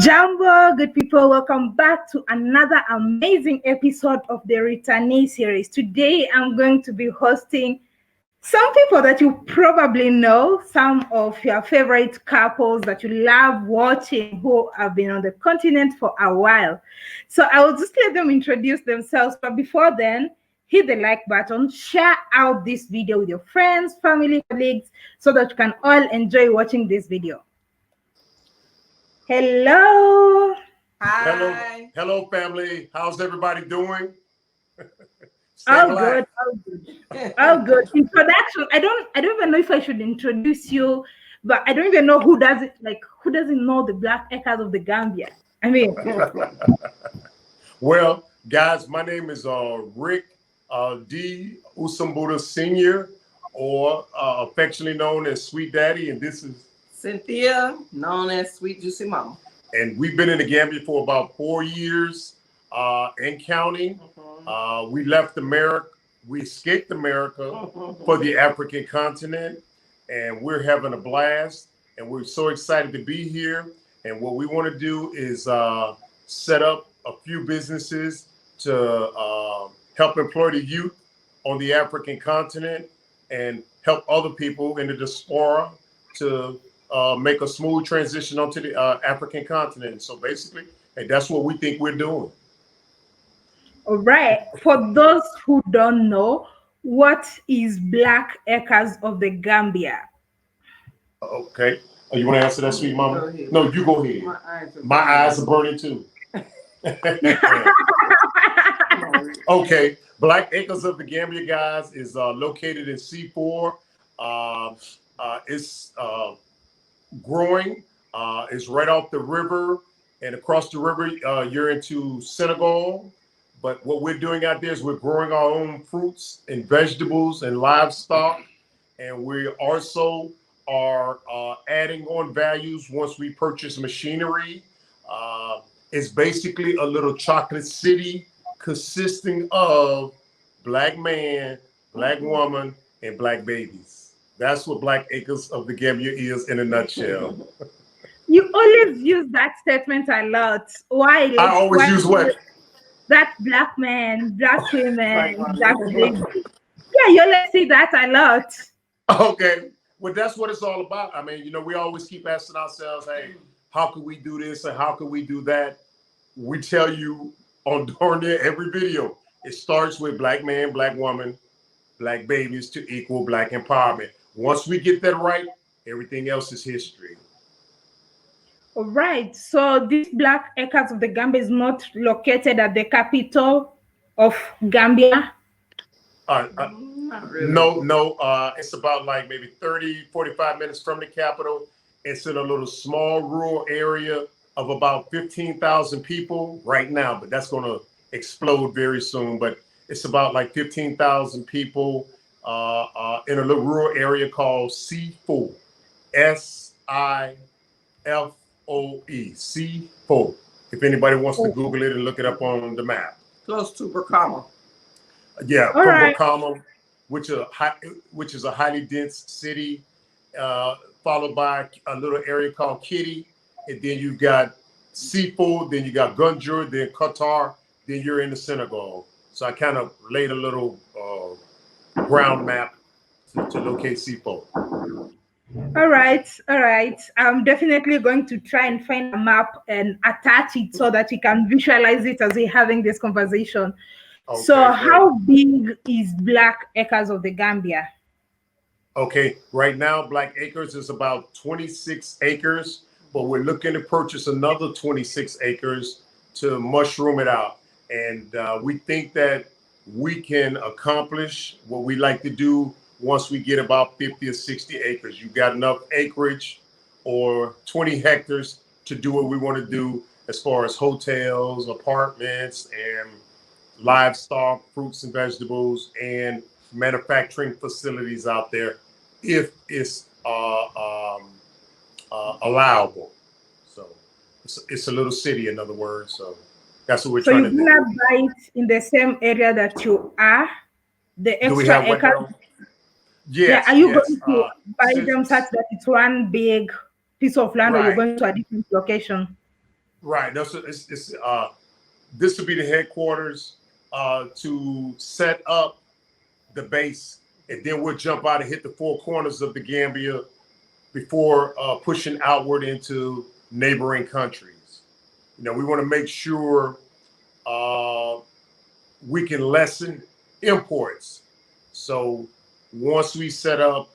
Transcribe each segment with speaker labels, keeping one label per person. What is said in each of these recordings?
Speaker 1: Jumbo, good people, welcome back to another amazing episode of the Returnee series. Today, I'm going to be hosting some people that you probably know, some of your favorite couples that you love watching who have been on the continent for a while. So I will just let them introduce themselves. But before then, hit the like button, share out this video with your friends, family, colleagues, so that you can all enjoy watching this video. Hello.
Speaker 2: Hi. Hello, family. How's everybody doing?
Speaker 1: All good, all good. All good. Introduction. I don't even know if I should introduce you, but I don't even know who does it. Like, who doesn't know the Black Echoes of the Gambia? I mean,
Speaker 2: well, guys, my name is Rick D. Usuumbura Sr., or affectionately known as Sweet Daddy, and this is
Speaker 3: Cynthia, known as Sweet Juicy Mama.
Speaker 2: And we've been in the Gambia for about 4 years and counting. We left America. We escaped America for the African continent, and we're having a blast. And we're so excited to be here. And what we want to do is set up a few businesses to help employ the youth on the African continent and help other people in the diaspora to make a smooth transition onto the African continent. So basically, that's what we think we're doing.
Speaker 1: all right. For those who don't know, what is Black Echoes of the Gambia?
Speaker 2: Okay. Oh, you want to answer that, Sweet Mama? No, you go ahead. My eyes are burning too. Okay. Black Acres of the Gambia, guys, is located in C4. It's growing. It's right off the river, and across the river, you're into Senegal. But what we're doing out there is we're growing our own fruits and vegetables and livestock, and we also are adding on values once we purchase machinery. It's basically a little chocolate city consisting of Black man, Black woman, and Black babies. That's what Black Acres of the Gambia is in a nutshell.
Speaker 1: You always use that statement a lot. Why?
Speaker 2: I always use what?
Speaker 1: That Black man, Black women, Black baby. Yeah, you always see that a lot.
Speaker 2: Okay. Well, that's what it's all about. I mean, we always keep asking ourselves, hey, how can we do this and how can we do that? We tell you on darn near every video, it starts with Black man, Black woman, Black babies to equal Black empowerment. Once we get that right, everything else is history.
Speaker 1: All right. So this Black Echoes of the Gambia is not located at the capital of Gambia?
Speaker 3: Not really.
Speaker 2: No. It's about like maybe 30, 45 minutes from the capital. It's in a little small rural area of about 15,000 people right now, but that's going to explode very soon. But it's about like 15,000 people in a little rural area called C4, SIFOE, C4. If anybody wants to Google it and look it up on the map.
Speaker 3: Close to Bracama.
Speaker 2: Yeah,
Speaker 1: All right.
Speaker 2: Bracama, which is a highly dense city, followed by a little area called Kitty, and then you've got C4, then you got Gunjur, then Qatar, then you're in the Senegal. So I kind of laid a little ground map to locate C4.
Speaker 1: All right. I'm definitely going to try and find a map and attach it so that we can visualize it as we're having this conversation.
Speaker 2: Okay,
Speaker 1: so
Speaker 2: great.
Speaker 1: How big is Black Acres of the Gambia?
Speaker 2: Okay, right now Black Acres is about 26 acres, but we're looking to purchase another 26 acres to mushroom it out. And we think that we can accomplish what we like to do once we get about 50 or 60 acres. You've got enough acreage or 20 hectares to do what we want to do as far as hotels, apartments, and livestock, fruits and vegetables, and manufacturing facilities out there if it's allowable. So it's a little city, in other words. So that's what we're trying to do. So
Speaker 1: you're gonna buy it in the same area that you are, the extra acres?
Speaker 2: Yes.
Speaker 1: Yeah, are you going to buy them such that it's one big piece of land, or you're going to a different location?
Speaker 2: Right. No, so it's this will be the headquarters to set up the base, and then we'll jump out and hit the four corners of the Gambia before pushing outward into neighboring countries. We want to make sure we can lessen imports. So once we set up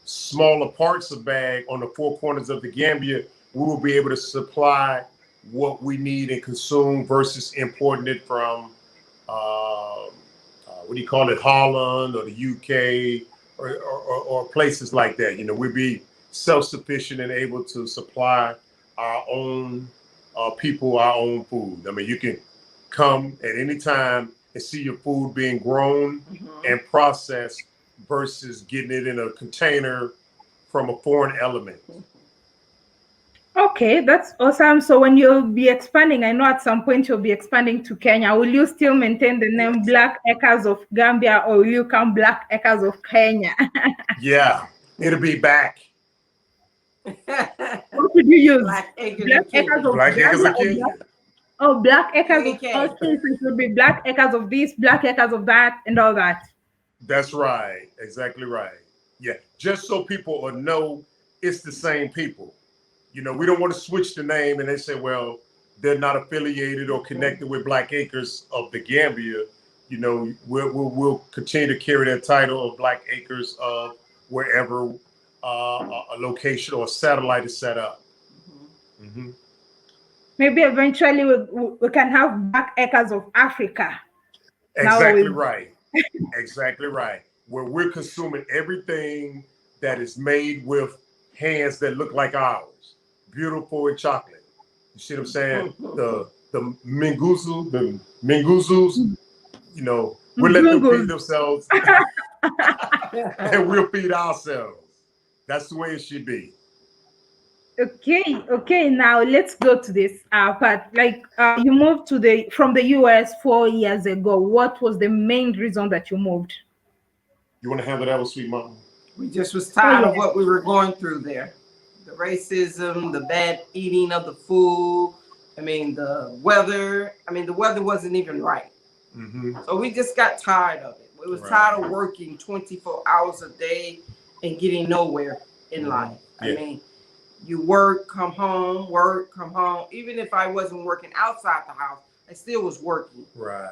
Speaker 2: smaller parts of bag on the four corners of the Gambia, we will be able to supply what we need and consume versus importing it from what do you call it, Holland or the UK or places like that. We'd be self-sufficient and able to supply our own people our own food. I mean, you can come at any time and see your food being grown and processed versus getting it in a container from a foreign element.
Speaker 1: Okay, that's awesome. So when you'll be expanding, I know at some point you'll be expanding to Kenya. Will you still maintain the name Black Acres of Gambia, or will you come Black Acres of Kenya?
Speaker 2: Yeah, it'll be back.
Speaker 1: What would you use?
Speaker 3: Black Acres
Speaker 1: Black
Speaker 3: of Kenya.
Speaker 1: Acres of
Speaker 2: Black Acres
Speaker 1: Gambia
Speaker 2: of
Speaker 1: or
Speaker 2: Kenya.
Speaker 1: Black Acres of
Speaker 3: Okay.
Speaker 1: Austin? So it will be Black Acres of this, Black Acres of that, and all that.
Speaker 2: That's right. Exactly right. Yeah, just so people will know it's the same people. We don't want to switch the name and they say, well, they're not affiliated or connected with Black Acres of the Gambia. We'll continue to carry that title of Black Acres of wherever a location or a satellite is set up. Mm-hmm.
Speaker 1: Maybe eventually we can have Black Acres of Africa.
Speaker 2: Exactly right. Exactly right. Where we're consuming everything that is made with hands that look like ours. Beautiful and chocolate. You see what I'm saying? The Minguzus, we'll let them feed themselves and we'll feed ourselves. That's the way it should be.
Speaker 1: Okay. Now let's go to this part. You moved from the US 4 years ago. What was the main reason that you moved?
Speaker 2: You want to handle that with Sweet Mama?
Speaker 3: We just was tired of what we were going through there. The racism, the bad eating of the food. I mean, the weather. The weather wasn't even right. Mm-hmm. So we just got tired of it. We was tired of working 24 hours a day and getting nowhere in life. Yeah. You work, come home, work, come home. Even if I wasn't working outside the house, I still was working.
Speaker 2: Right.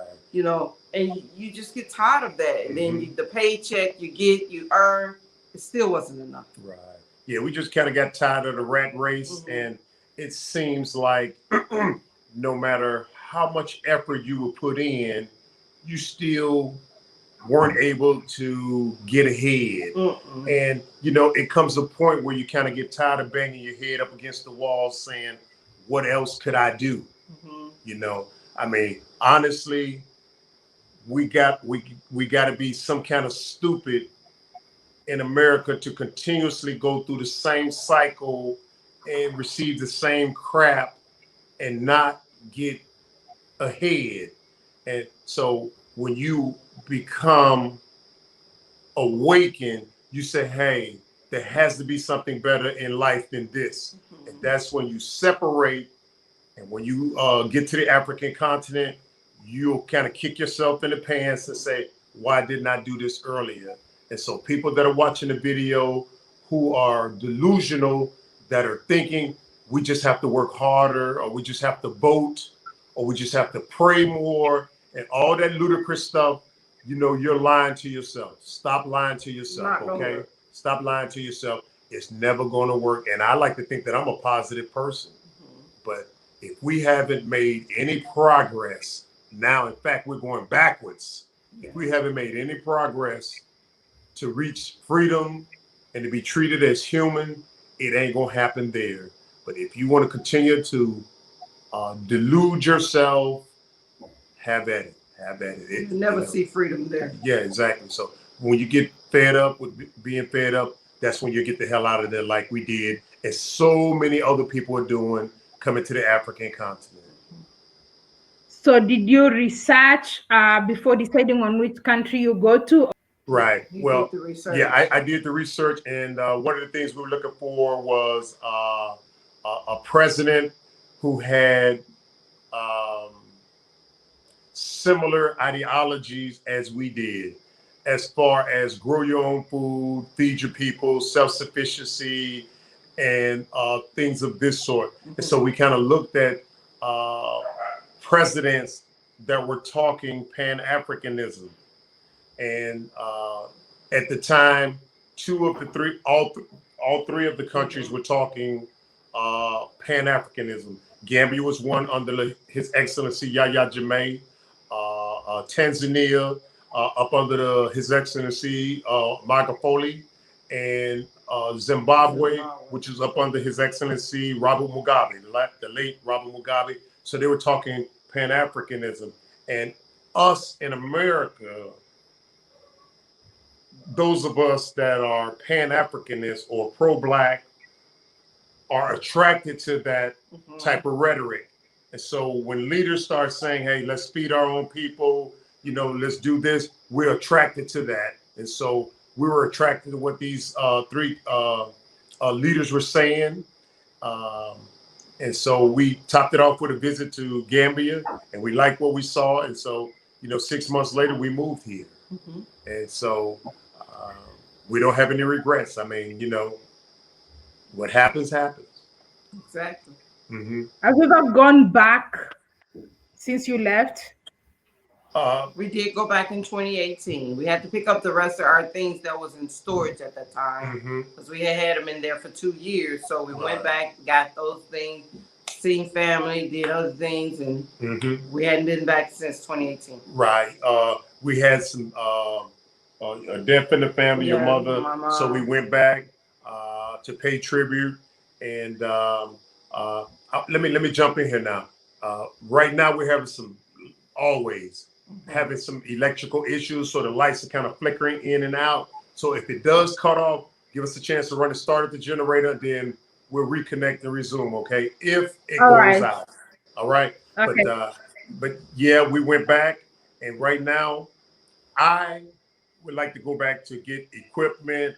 Speaker 3: And you just get tired of that. And then the paycheck you earn, it still wasn't enough.
Speaker 2: Right. Yeah, we just kind of got tired of the rat race. And it seems like no matter how much effort you would put in, you still weren't able to get ahead. And, it comes a point where you kind of get tired of banging your head up against the wall saying, what else could I do? Honestly, we got to be some kind of stupid in America to continuously go through the same cycle and receive the same crap and not get ahead. And so when you become awakened, you say, hey, there has to be something better in life than this. And that's when you separate. And when you get to the African continent, you'll kind of kick yourself in the pants and say, why didn't I do this earlier? And so people that are watching the video who are delusional, that are thinking we just have to work harder, or we just have to vote, or we just have to pray more, and all that ludicrous stuff, you're lying to yourself. Stop lying to yourself, okay? Stop lying to yourself. It's never going to work. And I like to think that I'm a positive person. But if we haven't made any progress, now, in fact, we're going backwards. If we haven't made any progress to reach freedom and to be treated as human, it ain't going to happen there. But if you want to continue to delude yourself, have at it. Have at it.
Speaker 3: You never see freedom there.
Speaker 2: Yeah, exactly. So when you get fed up with being fed up, that's when you get the hell out of there like we did, and so many other people are doing, coming to the African continent.
Speaker 1: So did you research before deciding on which country you go to?
Speaker 2: Right. Well, yeah, I did the research, and one of the things we were looking for was a president who had similar ideologies as we did, as far as grow your own food, feed your people, self-sufficiency, and things of this sort. And so we kind of looked at presidents that were talking Pan-Africanism. And at the time, all three of the countries were talking Pan-Africanism. Gambia was one under His Excellency Yahya Jammeh. Tanzania up under His Excellency Magufuli, and Zimbabwe, which is up under His Excellency Robert Mugabe, the late Robert Mugabe. So they were talking Pan-Africanism. And us in America, those of us that are Pan-Africanists or pro-Black are attracted to that type of rhetoric. And so when leaders start saying, hey, let's feed our own people, let's do this, we're attracted to that. And so we were attracted to what these three leaders were saying. And so we topped it off with a visit to Gambia, and we liked what we saw. And so, 6 months later, we moved here. And so we don't have any regrets. I mean, what happens, happens.
Speaker 3: Exactly.
Speaker 1: Have you ever gone back since you left?
Speaker 3: We did go back in 2018. We had to pick up the rest of our things that was in storage at that time because we had them in there for 2 years. So we went back, got those things, seen family, did other things, and we hadn't been back since 2018.
Speaker 2: Right. We had some a death in the family, your mother. So we went back to pay tribute. And let me jump in here now. Right now we're having having some electrical issues, so the lights are kind of flickering in and out. So if it does cut off, give us a chance to run and start at the generator, then we'll reconnect and resume, okay? If it goes out. All right. Okay. But yeah, we went back, and right now I would like to go back to get equipment,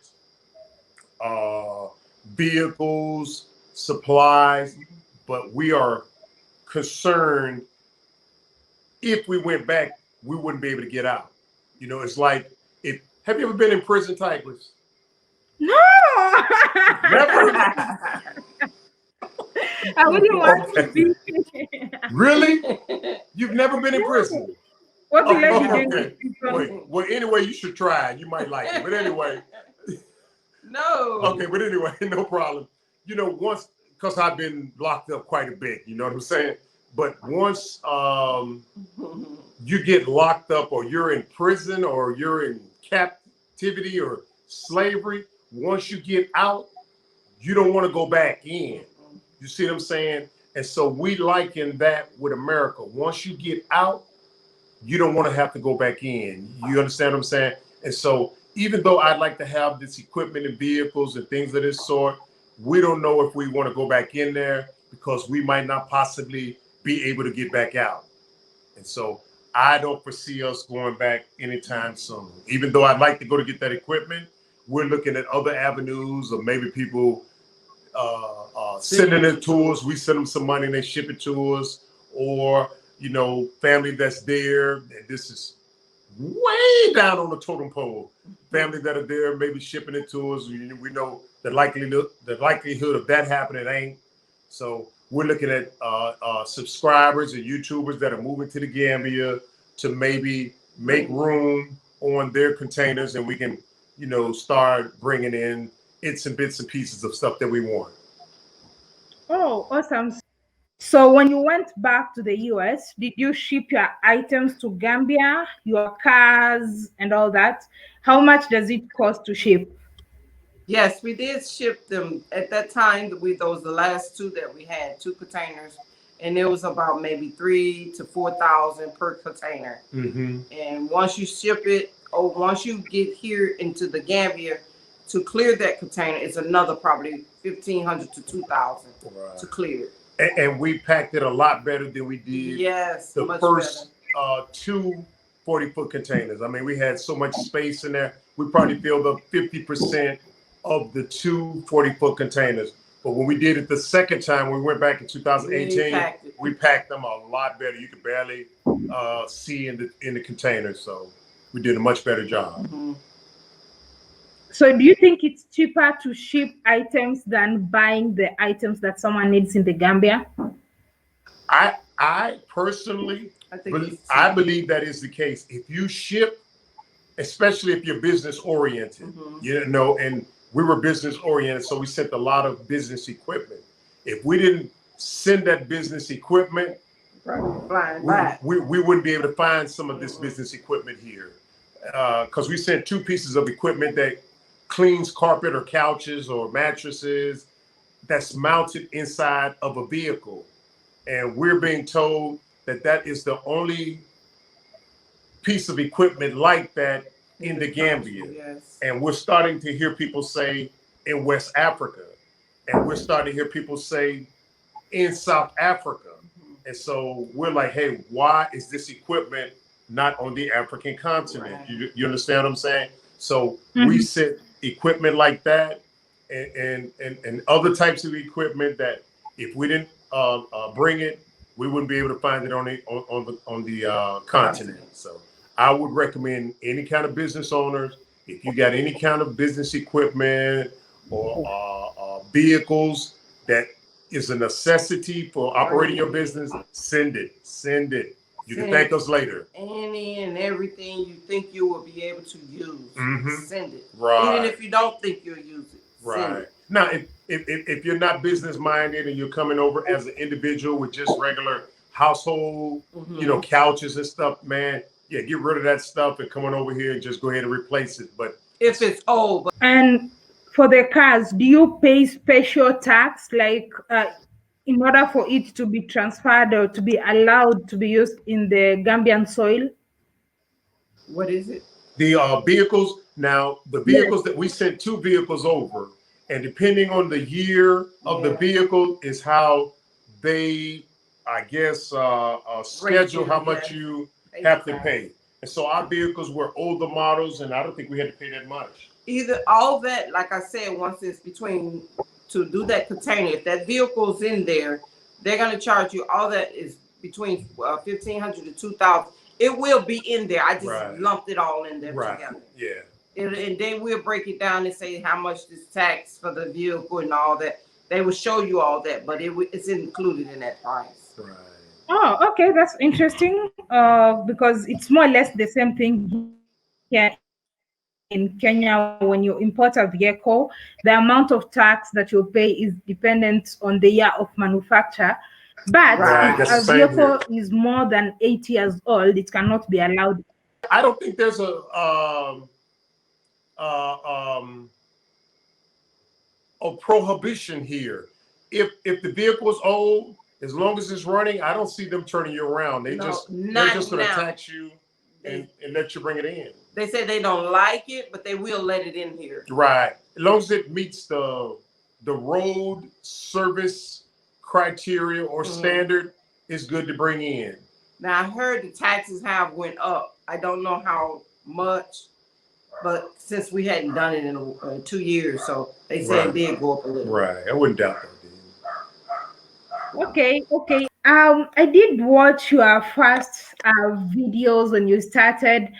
Speaker 2: vehicles, supplies, but we are concerned if we went back, we wouldn't be able to get out. It's like, have you ever been in prison, Tigress?
Speaker 1: No.
Speaker 2: Never?
Speaker 1: I wouldn't want to be.
Speaker 2: Really? You've never been in prison?
Speaker 1: What you like to
Speaker 2: do? Well, anyway, you should try. You might like it. But anyway.
Speaker 3: No.
Speaker 2: Okay, but anyway, no problem. Once, because I've been locked up quite a bit, you know what I'm saying? But once you get locked up, or you're in prison, or you're in captivity or slavery, once you get out, you don't want to go back in. You see what I'm saying? And so we liken that with America. Once you get out, you don't want to have to go back in. You understand what I'm saying? And so even though I'd like to have this equipment and vehicles and things of this sort, we don't know if we want to go back in there, because we might not possibly be able to get back out. And so I don't foresee us going back anytime soon. Even though I'd like to go to get that equipment, we're looking at other avenues, or maybe people sending it to us. We send them some money and they ship it to us, or family that's there. And this is way down on the totem pole. Family that are there, maybe shipping it to us. We know the likelihood of that happening ain't. So we're looking at subscribers and YouTubers that are moving to the Gambia to maybe make room on their containers, and we can, start bringing in bits and pieces of stuff that we want.
Speaker 1: Oh, awesome. So when you went back to the US, did you ship your items to Gambia, your cars and all that? How much does it cost to ship?
Speaker 3: Yes, we did ship them at that time. Those the last two that we had, 2 containers, and it was about maybe 3,000 to 4,000 per container. And once you ship it, or once you get here into the Gambia, to clear that container, it's another probably 1,500 to 2,000 to clear.
Speaker 2: And we packed it a lot better than we did.
Speaker 3: Yes,
Speaker 2: the first 2 40-foot containers. I mean, we had so much space in there. We probably filled up 50% of the 2 40-foot containers. But when we did it the second time, we went back in 2018, we packed them a lot better. You could barely see in the containers. So we did a much better job.
Speaker 1: So do you think it's cheaper to ship items than buying the items that someone needs in the Gambia?
Speaker 2: I personally, I believe that is the case. If you ship, especially if you're business oriented, you know, and we were business oriented, so we sent a lot of business equipment. If we didn't send that business equipment, we wouldn't be able to find some of this business equipment here. Because we sent 2 pieces of equipment that cleans carpet or couches or mattresses that's mounted inside of a vehicle. And we're being told that that is the only piece of equipment like that in the Gambia.
Speaker 3: Yes.
Speaker 2: And we're starting to hear people say in West Africa. And we're starting to hear people say in South Africa. And so we're like, hey, why is this equipment not on the African continent? Right. You understand what I'm saying? So we sent equipment like that and other types of equipment that if we didn't bring it, we wouldn't be able to find it on the continent. So I would recommend any kind of business owners, if you got any kind of business equipment or vehicles that is a necessity for operating your business, send it. You can thank us later.
Speaker 3: Any and everything you think you will be able to use, send it.
Speaker 2: Right.
Speaker 3: Even if you don't think you'll use it, send it.
Speaker 2: Now, if you're not business minded and you're coming over as an individual with just regular household, you know, couches and stuff, man, yeah, get rid of that stuff and come on over here and just go ahead and replace it. But
Speaker 3: if it's old.
Speaker 1: And for the cars, do you pay special tax, like in order for it to be transferred or to be allowed to be used in the Gambian soil?
Speaker 3: What is it?
Speaker 2: The vehicles, now the vehicles that we sent 2 vehicles over, and depending on the year of the vehicle is how they, I guess, schedule how much you have to pay. And so our vehicles were older models, and I don't think we had to pay that much.
Speaker 3: Either all that, like I said, once it's between to do that container, if that vehicle's in there, they're going to charge you. All that is between $1,500 to $2,000. It will be in there. I just lumped it all in there together.
Speaker 2: Yeah.
Speaker 3: And then we'll break it down and say how much this tax for the vehicle and all that. They will show you all that, but it's included in that price.
Speaker 2: Right.
Speaker 1: Oh, okay, that's interesting. Because it's more or less the same thing here in Kenya. When you import a vehicle, the amount of tax that you pay is dependent on the year of manufacture. But if a vehicle is more than 8 years old, it cannot be allowed.
Speaker 2: I don't think there's a prohibition here. If the vehicle is old, as long as it's running, I don't see them turning you around. They're just going to tax you and let you bring it in.
Speaker 3: They say they don't like it, but they will let it in here.
Speaker 2: Right. As long as it meets the road service criteria or standard, it's good to bring in.
Speaker 3: Now, I heard the taxes have went up. I don't know how much, but since we hadn't done it in 2 years, so they said it did go up a little.
Speaker 2: Right. I wouldn't doubt that.
Speaker 1: Okay. I did watch your first videos when you started.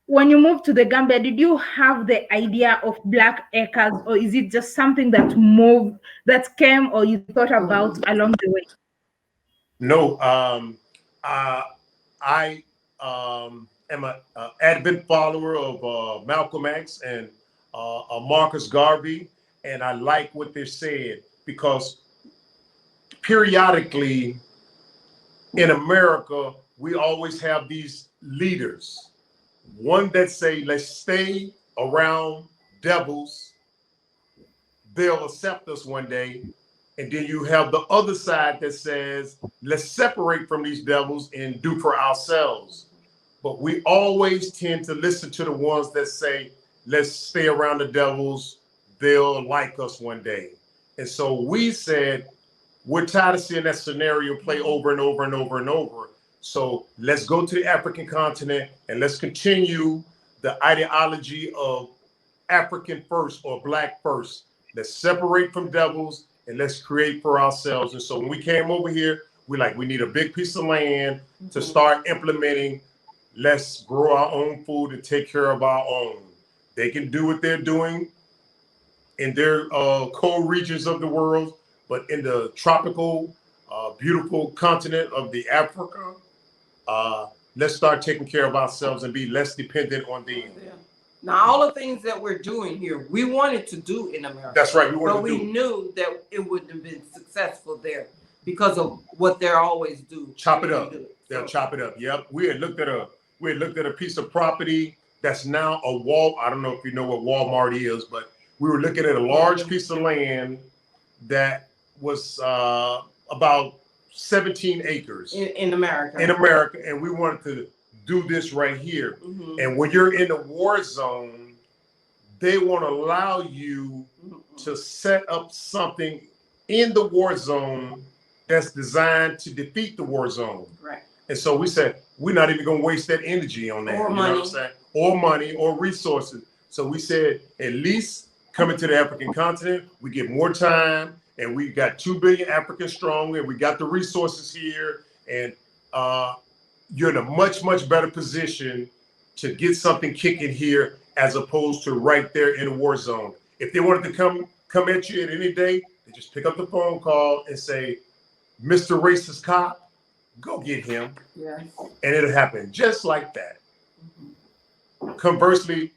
Speaker 1: When you moved to the Gambia, did you have the idea of Black Acres, or is it just something that came or you thought about along the way?
Speaker 2: No, I am an avid follower of Malcolm X and Marcus Garvey, and I like what they said because periodically in America, we always have these leaders. One that say, let's stay around devils. They'll accept us one day. And then you have the other side that says, let's separate from these devils and do for ourselves. But we always tend to listen to the ones that say, let's stay around the devils. They'll like us one day. And so we said, we're tired of seeing that scenario play over and over and over and over. So let's go to the African continent and let's continue the ideology of African first or Black first. let's separate from devils and let's create for ourselves. And so when we came over here, we need a big piece of land to start implementing. Let's grow our own food and take care of our own. They can do what they're doing in their cold regions of the world, but in the tropical, beautiful continent of the Africa, let's start taking care of ourselves and be less dependent on them.
Speaker 3: Yeah. Now, all the things that we're doing here, we wanted to do in America.
Speaker 2: That's right.
Speaker 3: But we knew that it wouldn't have been successful there because of what they always do.
Speaker 2: Chop it up. They'll chop it up. Yep. We had looked at a piece of property that's now a wall. I don't know if you know what Walmart is, but we were looking at a large piece of land that was about 17 acres
Speaker 3: in America.
Speaker 2: In America, and we wanted to do this right here. And when you're in a war zone, they won't allow you to set up something in the war zone that's designed to defeat the war zone.
Speaker 3: Right.
Speaker 2: And so we said, we're not even going to waste that energy on that.
Speaker 3: Or
Speaker 2: you
Speaker 3: money.
Speaker 2: know what I'm saying? Or money or resources. So we said, at least coming to the African continent, we get more time, and we got 2 billion Africans strong, and we got the resources here, and you're in a much, much better position to get something kicking here as opposed to right there in a war zone. If they wanted to come at you at any day, they just pick up the phone call and say, Mr. Racist Cop, go get him.
Speaker 3: Yes.
Speaker 2: And it'll happen just like that. Conversely,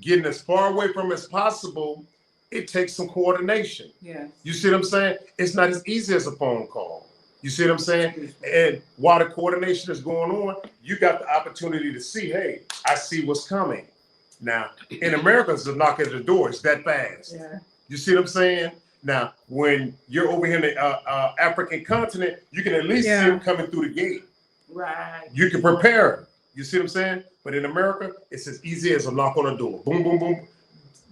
Speaker 2: getting as far away from as possible, it takes some coordination.
Speaker 3: Yeah.
Speaker 2: You see what I'm saying? It's not as easy as a phone call. You see what I'm saying? And while the coordination is going on, you got the opportunity to see, hey, I see what's coming. Now, in America, it's a knock at the door. It's that fast.
Speaker 3: Yeah.
Speaker 2: You see what I'm saying? Now, when you're over here in the African continent, you can at least see them coming through the gate.
Speaker 3: Right.
Speaker 2: You can prepare. You see what I'm saying? But in America, it's as easy as a knock on a door. Boom, boom, boom.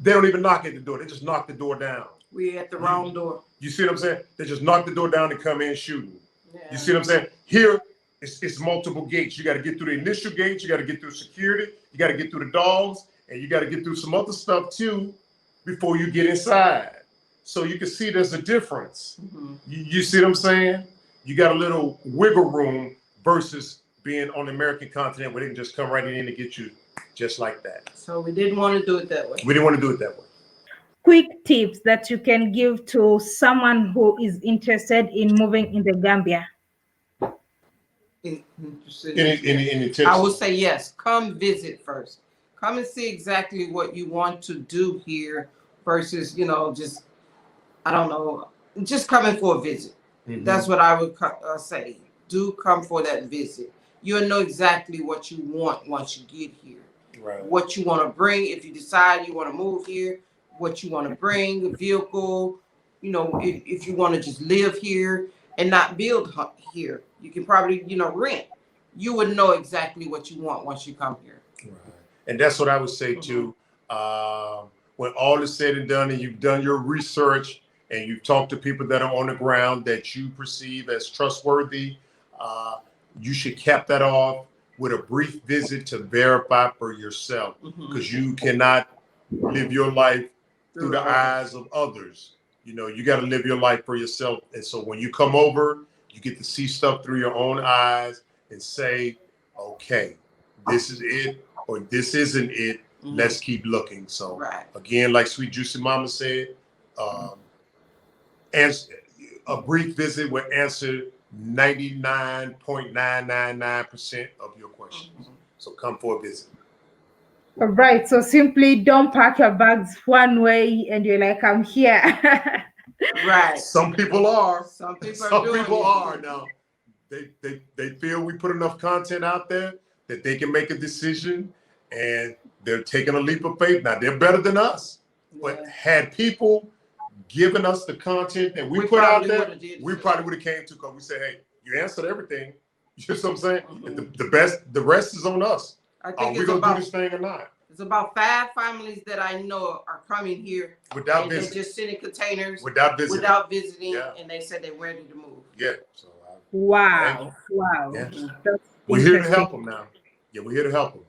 Speaker 2: They don't even knock at the door. They just knock the door down.
Speaker 3: We at the wrong door.
Speaker 2: You see what I'm saying? They just knock the door down and come in shooting.
Speaker 3: Yeah.
Speaker 2: You see what I'm saying? Here, it's multiple gates. You got to get through the initial gates. You got to get through security. You got to get through the dogs. And you got to get through some other stuff, too, before you get inside. So you can see there's a difference. You see what I'm saying? You got a little wiggle room versus being on the American continent where they can just come right in and get you just like that.
Speaker 3: So we didn't want to do it that way.
Speaker 2: We didn't want to do it that way.
Speaker 1: Quick tips that you can give to someone who is interested in moving in the Gambia.
Speaker 2: Any tips?
Speaker 3: I would say yes. Come visit first. Come and see exactly what you want to do here versus, just, I don't know, just coming for a visit. That's what I would say. Do come for that visit. You'll know exactly what you want once you get here.
Speaker 2: Right.
Speaker 3: What you want to bring if you decide you want to move here, what you want to bring, a vehicle, if you want to just live here and not build here. You can probably, rent. You would know exactly what you want once you come here.
Speaker 2: Right. And that's what I would say too. When all is said and done and you've done your research and you've talked to people that are on the ground that you perceive as trustworthy, you should cap that off with a brief visit to verify for yourself, because you cannot live your life through the eyes of others. You got to live your life for yourself. And so when you come over, you get to see stuff through your own eyes and say, okay, this is it or this isn't it. Let's keep looking. So again, like Sweet Juicy Mama said, answer, a brief visit will answer 99.999% of your questions. So come for a visit.
Speaker 1: All right. So simply don't pack your bags one way and you're like, I'm here.
Speaker 3: Right.
Speaker 2: Some people are.
Speaker 3: Some people
Speaker 2: are now. They feel we put enough content out there that they can make a decision, and they're taking a leap of faith. Now they're better than us, but had people given us the content that we put out there, we probably would have came to, because we say, hey, you answered everything. You know what I'm saying? The rest is on us. Are we gonna do this thing or not?
Speaker 3: It's about 5 families that I know are coming here
Speaker 2: without visiting.
Speaker 3: They're just sitting containers
Speaker 2: without visiting,
Speaker 3: and they said they're ready to move.
Speaker 2: Yeah. So
Speaker 1: wow.
Speaker 2: Yeah. We're here to help them now. Yeah, we're here to help them.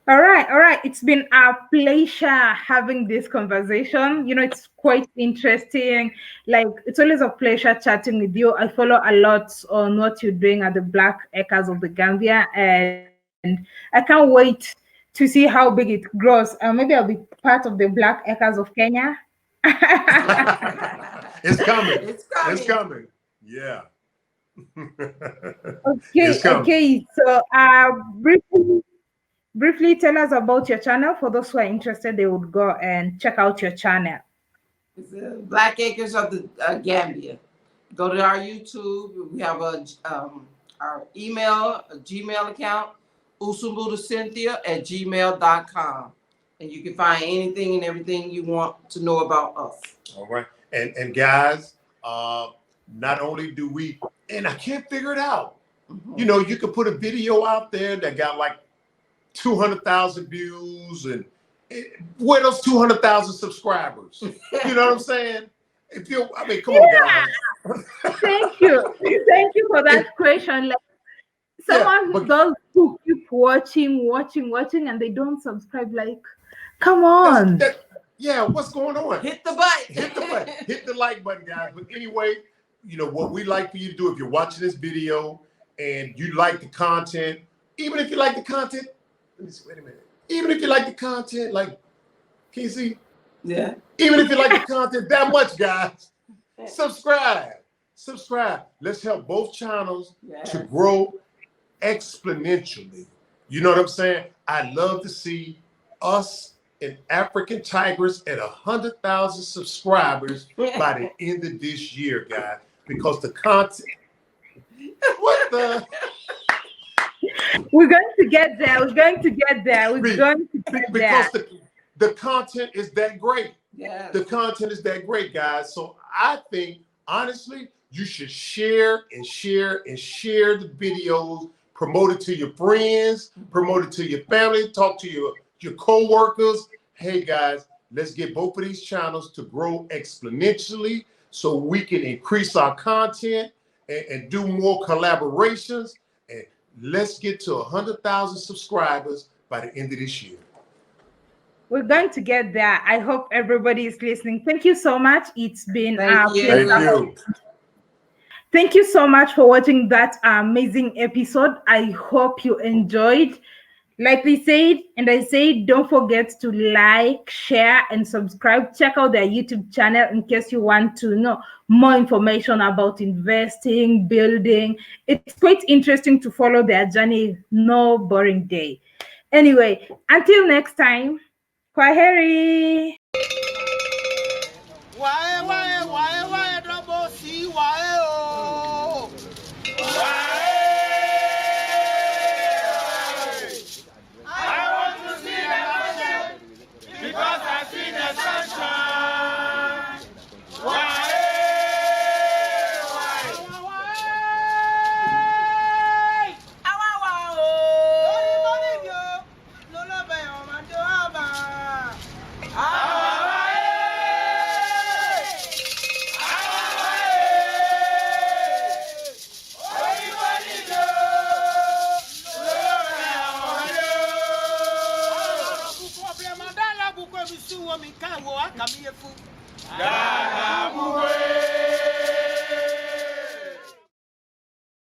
Speaker 1: All right, all right. It's been a pleasure having this conversation. It's quite interesting. Like, it's always a pleasure chatting with you. I follow a lot on what you're doing at the Black Acres of the Gambia, and I can't wait to see how big it grows. Maybe I'll be part of the Black Acres of Kenya.
Speaker 2: It's coming.
Speaker 3: It's coming.
Speaker 2: It's coming. Yeah.
Speaker 1: Okay,
Speaker 2: It's coming.
Speaker 1: okay. So, briefly tell us about your channel. For those who are interested, they would go and check out your channel.
Speaker 3: It's the Black Acres of the Gambia. Go to our YouTube. We have our email, a Gmail account, Cynthia@gmail.com. And you can find anything and everything you want to know about us.
Speaker 2: All right. And guys, not only do we, and I can't figure it out.
Speaker 3: Mm-hmm.
Speaker 2: You know, you could put a video out there that got like 200,000 views, and where those 200,000 subscribers? You know what I'm saying? Come on, guys.
Speaker 1: Thank you. Thank you for that question. Like, someone does who keep watching, and they don't subscribe. Like, come on.
Speaker 2: What's going on?
Speaker 3: Hit the button.
Speaker 2: Hit the button. Hit the like button, guys. But anyway, what we like for you to do, if you're watching this video and you like the content, even if you like the content, wait a minute. Even if you like the content, like, can you see?
Speaker 3: Yeah.
Speaker 2: Even if you like the content that much, guys, subscribe. Let's help both channels to grow exponentially. You know what I'm saying? I'd love to see us in African Tigress at 100,000 subscribers by the end of this year, guys, because the content. What the?
Speaker 1: We're going to get there.
Speaker 2: Because the content is that great.
Speaker 3: Yeah.
Speaker 2: The content is that great, guys. So I think, honestly, you should share the videos, promote it to your friends, promote it to your family, talk to your co-workers. Hey, guys, let's get both of these channels to grow exponentially so we can increase our content and do more collaborations. And let's get to 100,000 subscribers by the end of this year.
Speaker 1: We're going to get there. I hope everybody is listening. Thank you so much. It's been a pleasure.
Speaker 2: Thank you.
Speaker 1: Thank you so much for watching that amazing episode. I hope you enjoyed. Like we said, and I say, don't forget to like, share, and subscribe. Check out their YouTube channel in case you want to know more information about investing, building. It's quite interesting to follow their journey. No boring day. Anyway, until next time, kwaheri.
Speaker 4: Why, double C, why, oh. Because I see the sunshine. Why? Gala